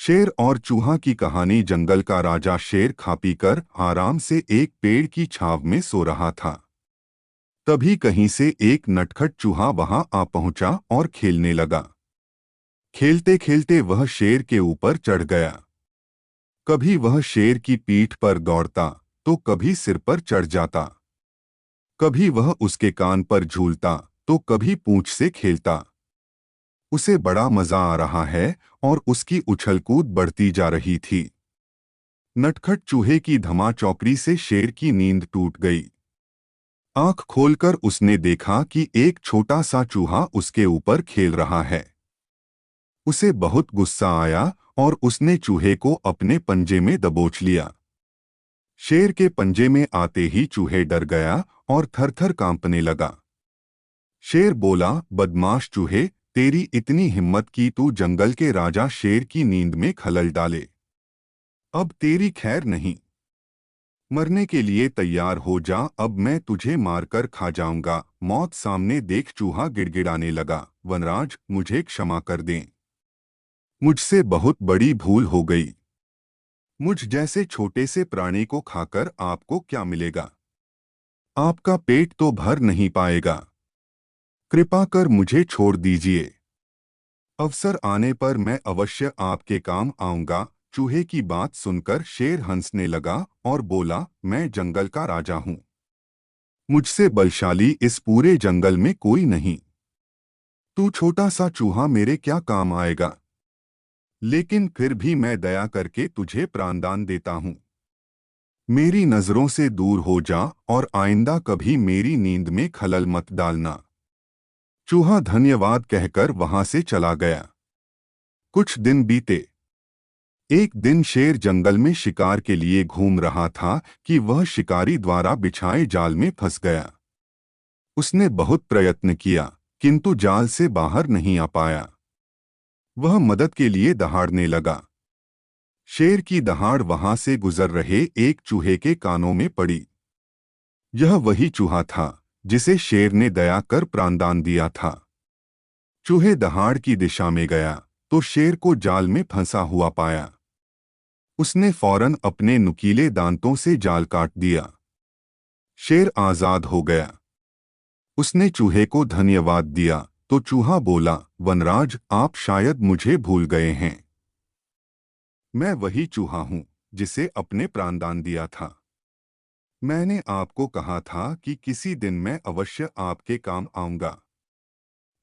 शेर और चूहा की कहानी। जंगल का राजा शेर खा पी कर आराम से एक पेड़ की छांव में सो रहा था। तभी कहीं से एक नटखट चूहा वहां आ पहुंचा और खेलने लगा। खेलते खेलते वह शेर के ऊपर चढ़ गया। कभी वह शेर की पीठ पर दौड़ता तो कभी सिर पर चढ़ जाता। कभी वह उसके कान पर झूलता तो कभी पूंछ से खेलता। उसे बड़ा मजा आ रहा है और उसकी उछलकूद बढ़ती जा रही थी। नटखट चूहे की धमाचौकड़ी से शेर की नींद टूट गई। आंख खोलकर उसने देखा कि एक छोटा सा चूहा उसके ऊपर खेल रहा है। उसे बहुत गुस्सा आया और उसने चूहे को अपने पंजे में दबोच लिया। शेर के पंजे में आते ही चूहे डर गया और थरथर कांपने लगा। शेर बोला, बदमाश चूहे, तेरी इतनी हिम्मत कि तू जंगल के राजा शेर की नींद में खलल डाले। अब तेरी खैर नहीं। मरने के लिए तैयार हो जा, अब मैं तुझे मारकर खा जाऊंगा। मौत सामने देख चूहा गिड़गिड़ाने लगा, वनराज, मुझे क्षमा कर दें। मुझसे बहुत बड़ी भूल हो गई। मुझ जैसे छोटे से प्राणी को खाकर आपको क्या मिलेगा? आपका पेट तो भर नहीं पाएगा। कृपा कर मुझे छोड़ दीजिए। अवसर आने पर मैं अवश्य आपके काम आऊंगा। चूहे की बात सुनकर शेर हंसने लगा और बोला, मैं जंगल का राजा हूं। मुझसे बलशाली इस पूरे जंगल में कोई नहीं। तू छोटा सा चूहा मेरे क्या काम आएगा? लेकिन फिर भी मैं दया करके तुझे प्राणदान देता हूं। मेरी नजरों से दूर हो जा और आइंदा कभी मेरी नींद में खलल मत डालना। चूहा धन्यवाद कहकर वहां से चला गया। कुछ दिन बीते। एक दिन शेर जंगल में शिकार के लिए घूम रहा था कि वह शिकारी द्वारा बिछाए जाल में फंस गया। उसने बहुत प्रयत्न किया, किंतु जाल से बाहर नहीं आ पाया। वह मदद के लिए दहाड़ने लगा। शेर की दहाड़ वहां से गुजर रहे एक चूहे के कानों में पड़ी। यह वही चूहा था जिसे शेर ने दया कर प्राणदान दिया था। चूहे दहाड़ की दिशा में गया तो शेर को जाल में फंसा हुआ पाया। उसने फौरन अपने नुकीले दांतों से जाल काट दिया। शेर आजाद हो गया। उसने चूहे को धन्यवाद दिया तो चूहा बोला, वनराज, आप शायद मुझे भूल गए हैं। मैं वही चूहा हूं जिसे अपने प्राणदान दिया था। मैंने आपको कहा था कि किसी दिन मैं अवश्य आपके काम आऊंगा।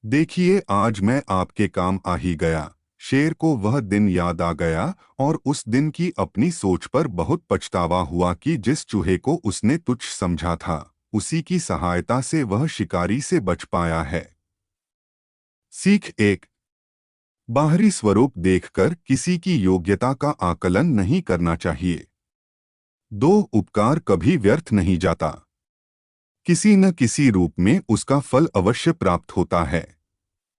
देखिए, आज मैं आपके काम आ ही गया। शेर को वह दिन याद आ गया और उस दिन की अपनी सोच पर बहुत पछतावा हुआ कि जिस चूहे को उसने तुच्छ समझा था, उसी की सहायता से वह शिकारी से बच पाया है। सीख एक। बाहरी स्वरूप देखकर किसी की योग्यता का आकलन नहीं करना चाहिए। दो, उपकार कभी व्यर्थ नहीं जाता। किसी न किसी रूप में उसका फल अवश्य प्राप्त होता है।